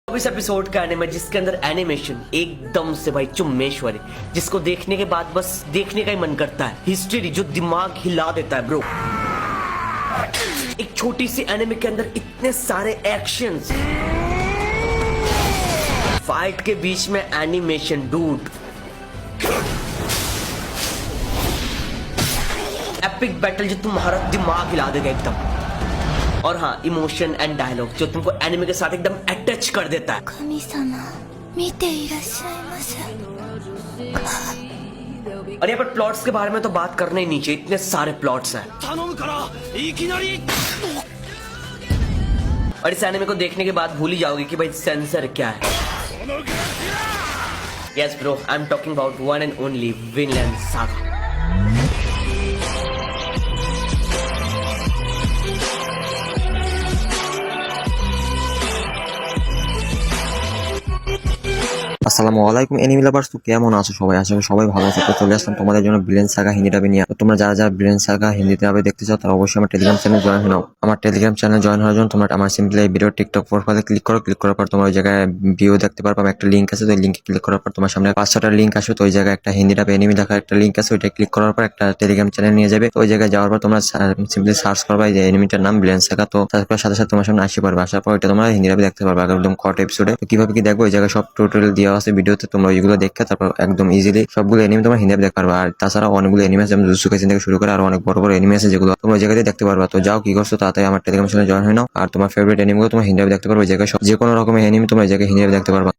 इस एपिसोड का एनिमे जिसके अंदर एनिमेशन एकदम से भाई चुम्मेश्वरी, जिसको देखने के बाद बस देखने का ही मन करता है। हिस्ट्री जो दिमाग हिला देता है ब्रो। एक छोटी सी एनिमे के अंदर इतने सारे एक्शंस, फाइट के बीच में एनिमेशन डूड, एपिक बैटल जो तुम्हारा दिमाग हिला देगा एकदम। और हाँ, इमोशन एंड डायलॉग जो तुमको एनिमे के साथ एकदम अटैच कर देता है। 神様見ていらっしゃいませ और यहाँ पर प्लॉट्स के बारे में तो बात करना ही नहीं चाहिए, इतने सारे प्लॉट्स हैं। और इस एनिमे को देखने के बाद भूल ही जाओगे कि भाई सेंसर क्या है। Yes bro, I am talking about one and only Vinland saga. আসসালামু আলাইকুম এনিমি লাভার্স, তো কেমন আছো সবাই? আশা করি সবাই ভালো আছো। তো চলে আসলাম তোমাদের জন্য ভিলেন সাগা হিন্দি ডাবে নিয়ে। তো তোমরা যারা যারা ভিলেন সাগা হিন্দি ডাবে দেখতে চাও তারা অবশ্যই আমার টেলিগ্রাম চ্যানেল জয়েন হও। আমার টেলিগ্রাম চ্যানেল জয়েন হওয়ার জন্য তোমরা আমার সিম্পলি এই ভিডিও টিকটক প্রোফাইলে ক্লিক করো। ক্লিক করার পর তোমরা ওই জায়গায় ভিডিও দেখতে পারবে, একটা লিঙ্ক আছে। তো ওই লিঙ্কে ক্লিক করার পর তোমার সামনে 5-6টা লিঙ্ক আসবে। তো ওই জায়গায় একটা হিন্দি ডাবে এনিমি লেখা একটা লিঙ্ক আছে, ওইটা ক্লিক করার পর একটা টেলিগ্রাম চ্যানেল নিয়ে যাবে। তো ওই জায়গায় যাওয়ার পর তোমরা সিম্পলি সার্চ করবে যে এনিমিটার নাম ভিলেন সাগা। তো সার্চ করার সাথে সাথে তোমার সামনে আসতে পারবে। আসার পর এটা তোমরা হিন্দি ডাবে দেখতে পারবে একদম কট এপিসোডে। তো কিভাবে কি দেখবো ওই জায়গায় সব টোটাল দেওয়া আছে ভিডিওতে, তোমরা ওইগুলো দেখে তারপর একদম ইজিলি সবগুলো এনিমি তোমরা হিন্দি দেখতে পারবে। আর তাছাড়া অনেকগুলো এনিমি আছে, যেমন জুজুৎসু কাইসেন থেকে শুরু করে আর অনেক বড় বড় এনিমি আছে যেগুলো তোমরা ওই জায়গায় দেখতে পারবে। তো যাও কি করছো, তাড়াতাড়ি আমার টেলিগ্রাম চ্যানেলে জয়েন হয়ে নাও। আর তোমার ফেভারিট এনিমিগুলো তোমরা হিন্দি দেখতে পারবে। ওই জায়গায় যে কোনো রকমের এনিমি তোমরা এই জায়গায় হিন্দি দেখতে পারবে।